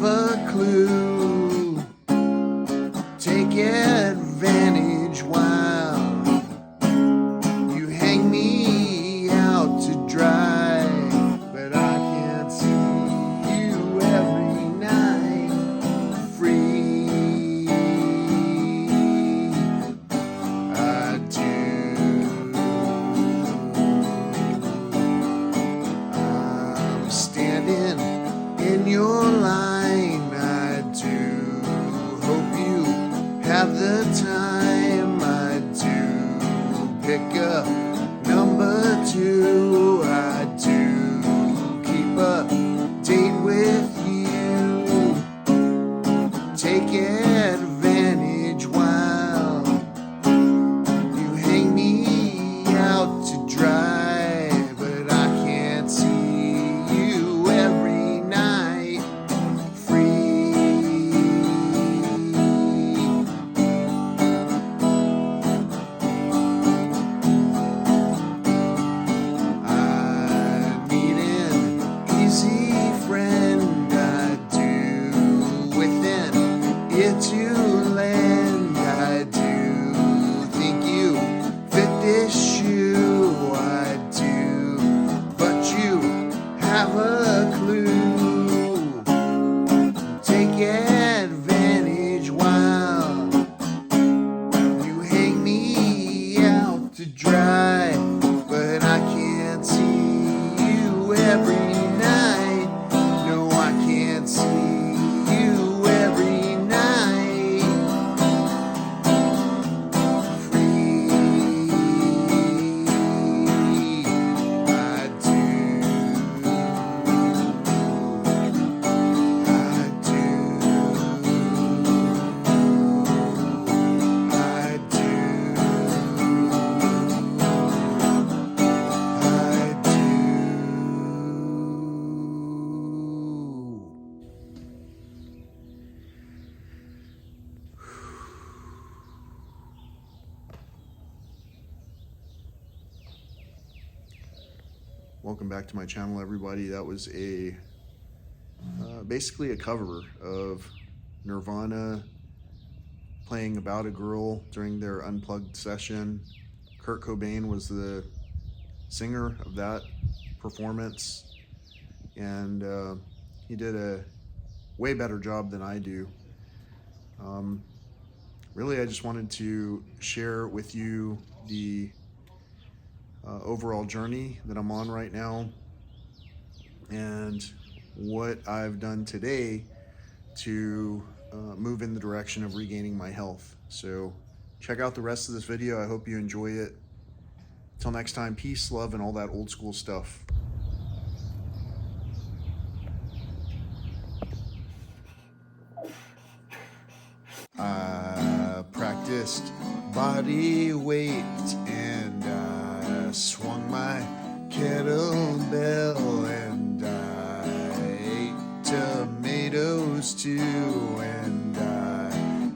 a clue. Take advantage while you hang me out to dry, but I can't see you every night free. I do. I'm standing in your line. I do hope you have the time. I do pick up number 2. I do keep a date with you. Take advantage while you hang me out to dry, but I can't see you every night free. I need an easy friend. I do within it to lend. I do think you fit this shoe. I do, but you have a clue. Take advantage while you hang me out to dry, but I can't see you every night. No, I can't see you every night free. I do. I Welcome back to my channel, everybody. That was a basically a cover of Nirvana playing About a Girl during their unplugged session. Kurt Cobain was the singer of that performance, and he did a way better job than I do. Really, I just wanted to share with you the overall journey that I'm on right now and what I've done today to move in the direction of regaining my health. So check out the rest of this video. I hope you enjoy it. Till next time, peace, love, and all that old school stuff. I practiced body weight and I swung my kettlebell and I ate tomatoes too, and I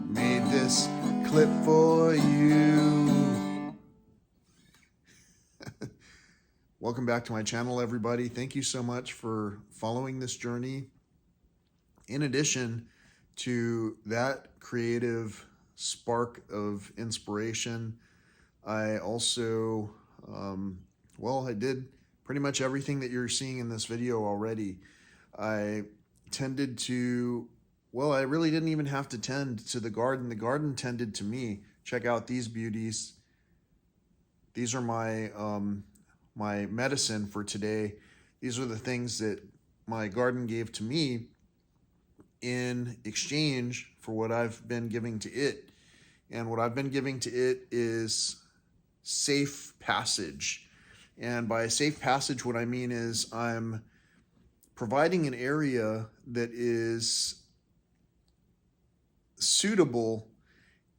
made this clip for you. Welcome back to my channel, everybody. Thank you so much for following this journey. In addition to that creative spark of inspiration, I also, I did pretty much everything that you're seeing in this video already. I tended to, I really didn't even have to tend to the garden. The garden tended to me. Check out these beauties. These are my, my medicine for today. These are the things that my garden gave to me in exchange for what I've been giving to it. And what I've been giving to it is safe passage. And by safe passage, what I mean is I'm providing an area that is suitable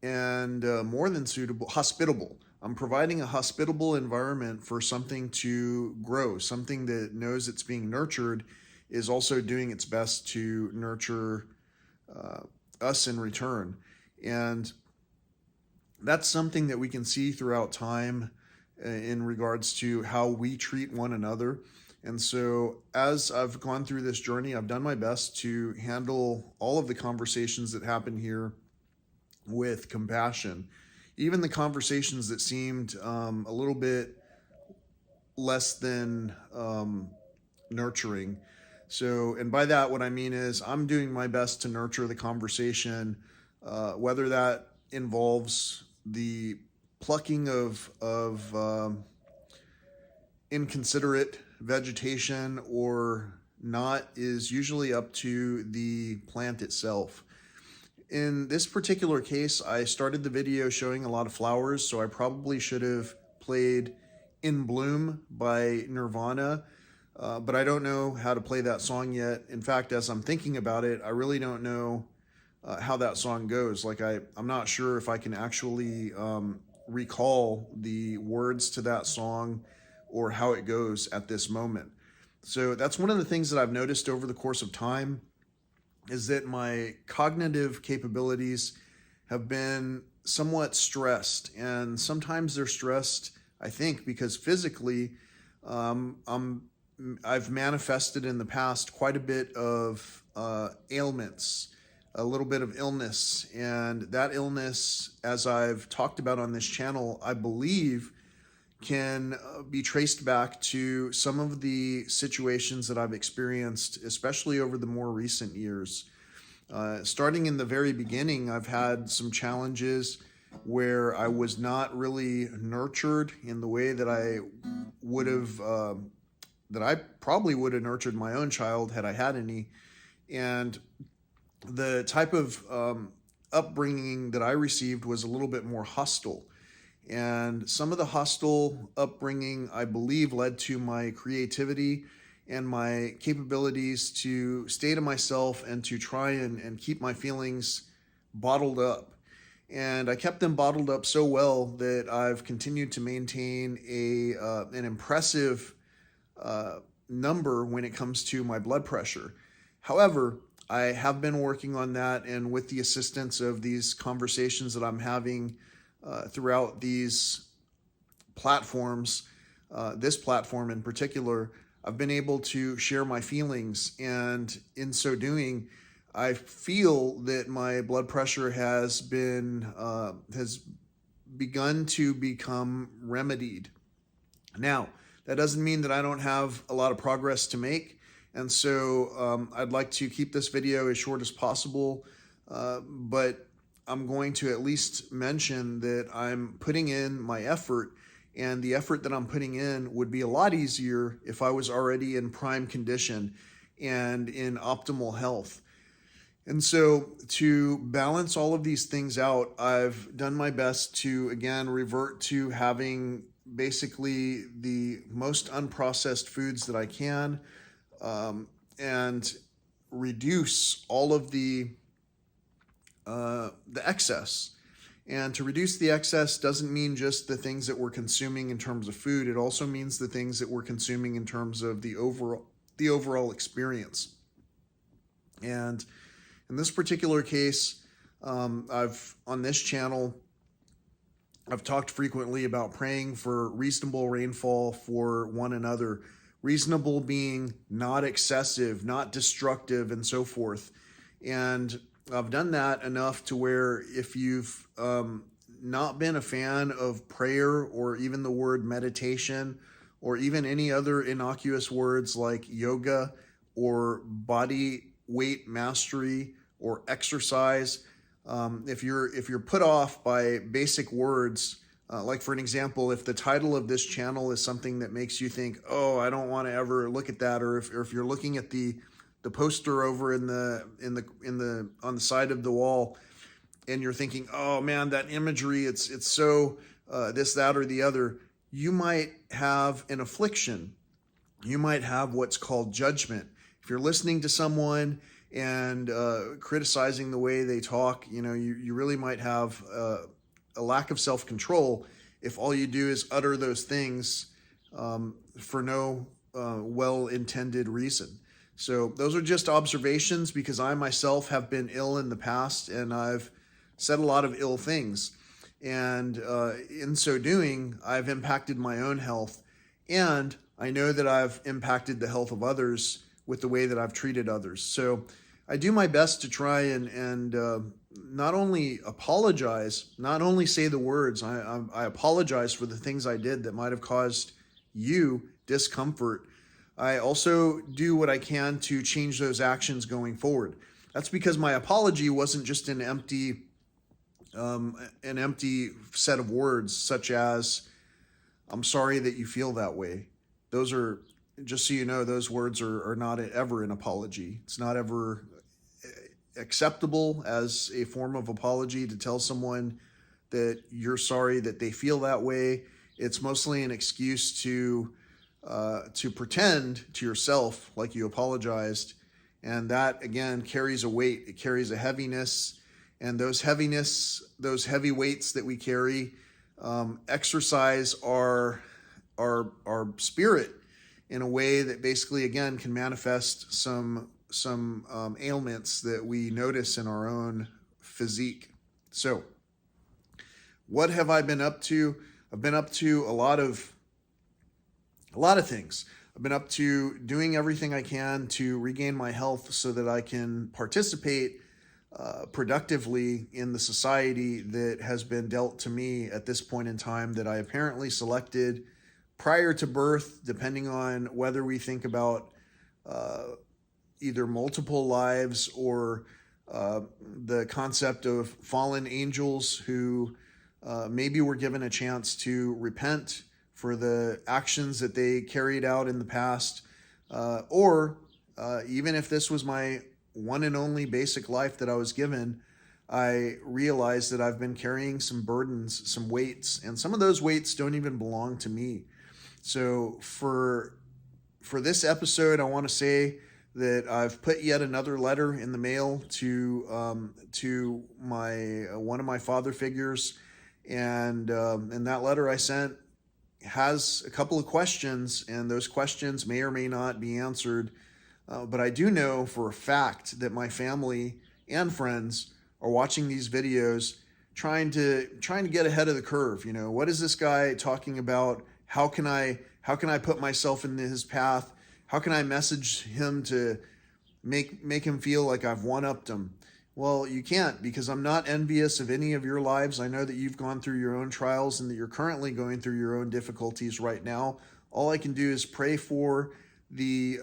and more than suitable, hospitable. I'm providing a hospitable environment for something to grow. Something that knows it's being nurtured is also doing its best to nurture us in return. And that's something that we can see throughout time in regards to how we treat one another. And so as I've gone through this journey, I've done my best to handle all of the conversations that happen here with compassion. Even the conversations that seemed a little bit less than nurturing. So, and by that, what I mean is I'm doing my best to nurture the conversation, whether that involves the plucking of inconsiderate vegetation or not is usually up to the plant itself. In this particular case, I started the video showing a lot of flowers, so I probably should have played In Bloom by Nirvana, but I don't know how to play that song yet. In fact, as I'm thinking about it, I really don't know how that song goes. Like I'm not sure if I can actually recall the words to that song or how it goes at this moment. So that's one of the things that I've noticed over the course of time is that my cognitive capabilities have been somewhat stressed, and sometimes they're stressed, I think, because physically I've manifested in the past quite a bit of ailments, a little bit of illness, and that illness, as I've talked about on this channel, I believe can be traced back to some of the situations that I've experienced, especially over the more recent years. Starting in the very beginning, I've had some challenges where I was not really nurtured in the way that I would have, that I probably would have nurtured my own child had I had any. And the type of upbringing that I received was a little bit more hostile. And some of the hostile upbringing, I believe, led to my creativity and my capabilities to stay to myself and to try and keep my feelings bottled up. And I kept them bottled up so well that I've continued to maintain an impressive number when it comes to my blood pressure. However, I have been working on that, and with the assistance of these conversations that I'm having throughout these platforms, this platform in particular, I've been able to share my feelings, and in so doing, I feel that my blood pressure has begun to become remedied. Now, that doesn't mean that I don't have a lot of progress to make, and so I'd like to keep this video as short as possible, but I'm going to at least mention that I'm putting in my effort, and the effort that I'm putting in would be a lot easier if I was already in prime condition and in optimal health. And so to balance all of these things out, I've done my best to, again, revert to having basically the most unprocessed foods that I can, and reduce all of the excess. And to reduce the excess doesn't mean just the things that we're consuming in terms of food. It also means the things that we're consuming in terms of the overall experience. And in this particular case, on this channel, I've talked frequently about praying for reasonable rainfall for one another. Reasonable being not excessive, not destructive, and so forth. And I've done that enough to where if you've not been a fan of prayer or even the word meditation or even any other innocuous words like yoga or body weight mastery or exercise, if you're put off by basic words, like for an example, if the title of this channel is something that makes you think, oh, I don't want to ever look at that, or if you're looking at the poster over on the side of the wall, and you're thinking, oh man, that imagery, it's so this, that, or the other, you might have an affliction. You might have what's called judgment. If you're listening to someone and criticizing the way they talk, you really might have a lack of self-control if all you do is utter those things for no well-intended reason. So those are just observations, because I myself have been ill in the past and I've said a lot of ill things. And in so doing, I've impacted my own health, and I know that I've impacted the health of others with the way that I've treated others. So I do my best to try and not only apologize, not only say the words, I apologize for the things I did that might have caused you discomfort. I also do what I can to change those actions going forward. That's because my apology wasn't just an empty set of words, such as "I'm sorry that you feel that way." Those are, just so you know, those words are not ever an apology. It's not ever acceptable as a form of apology to tell someone that you're sorry that they feel that way. It's mostly an excuse to pretend to yourself like you apologized, and that again carries a weight. It carries a heaviness, and those heavy weights that we carry, exercise our spirit in a way that basically again can manifest some ailments that we notice in our own physique. So, what have I been up to? I've been up to a lot of things. I've been up to doing everything I can to regain my health so that I can participate productively in the society that has been dealt to me at this point in time, that I apparently selected prior to birth, depending on whether we think about either multiple lives or the concept of fallen angels who maybe were given a chance to repent for the actions that they carried out in the past, or even if this was my one and only basic life that I was given, I realized that I've been carrying some burdens, some weights, and some of those weights don't even belong to me. So for this episode, I want to say that I've put yet another letter in the mail to my one of my father figures, and that letter I sent has a couple of questions, and those questions may or may not be answered. But I do know for a fact that my family and friends are watching these videos, trying to get ahead of the curve. You know, what is this guy talking about? How can I put myself in his path? How can I message him to make him feel like I've one-upped him? Well, you can't, because I'm not envious of any of your lives. I know that you've gone through your own trials and that you're currently going through your own difficulties right now. All I can do is pray for the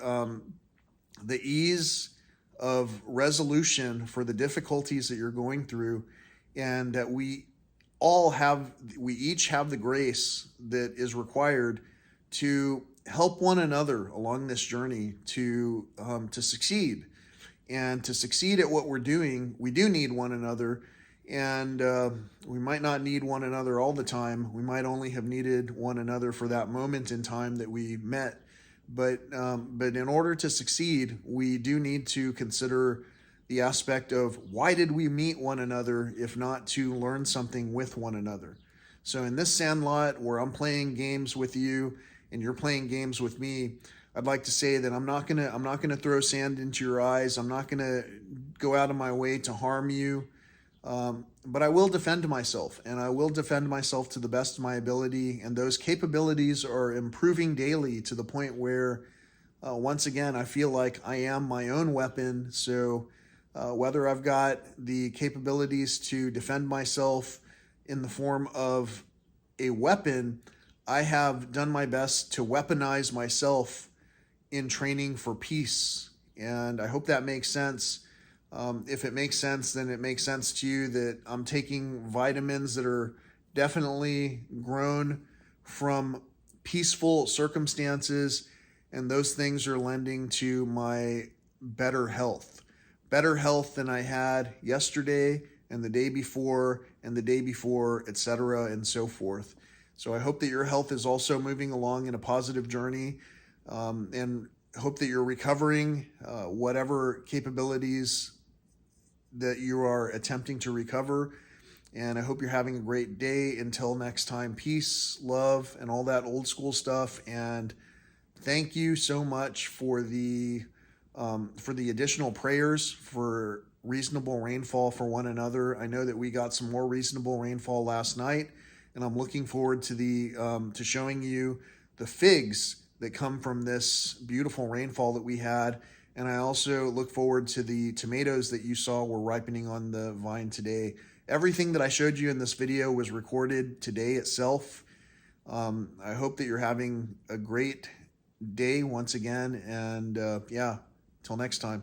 ease of resolution for the difficulties that you're going through, and that we each have the grace that is required to help one another along this journey to succeed. And to succeed at what we're doing, we do need one another. And we might not need one another all the time. We might only have needed one another for that moment in time that we met. But in order to succeed, we do need to consider the aspect of, why did we meet one another if not to learn something with one another? So in this sandlot where I'm playing games with you and you're playing games with me, I'd like to say that I'm not gonna throw sand into your eyes. I'm not gonna go out of my way to harm you, but I will defend myself, and I will defend myself to the best of my ability. And those capabilities are improving daily to the point where, once again, I feel like I am my own weapon. So whether I've got the capabilities to defend myself in the form of a weapon, I have done my best to weaponize myself in training for peace. And I hope that makes sense. If it makes sense, then it makes sense to you that I'm taking vitamins that are definitely grown from peaceful circumstances, and those things are lending to my better health than I had yesterday and the day before and the day before, etc., and so forth. So I hope that your health is also moving along in a positive journey, and hope that you're recovering whatever capabilities that you are attempting to recover. And I hope you're having a great day. Until next time, peace, love, and all that old school stuff. And thank you so much for the additional prayers for reasonable rainfall for one another. I know that we got some more reasonable rainfall last night, and I'm looking forward to to showing you the figs that come from this beautiful rainfall that we had. And I also look forward to the tomatoes that you saw were ripening on the vine today. Everything that I showed you in this video was recorded today itself. I hope that you're having a great day once again. And yeah, till next time.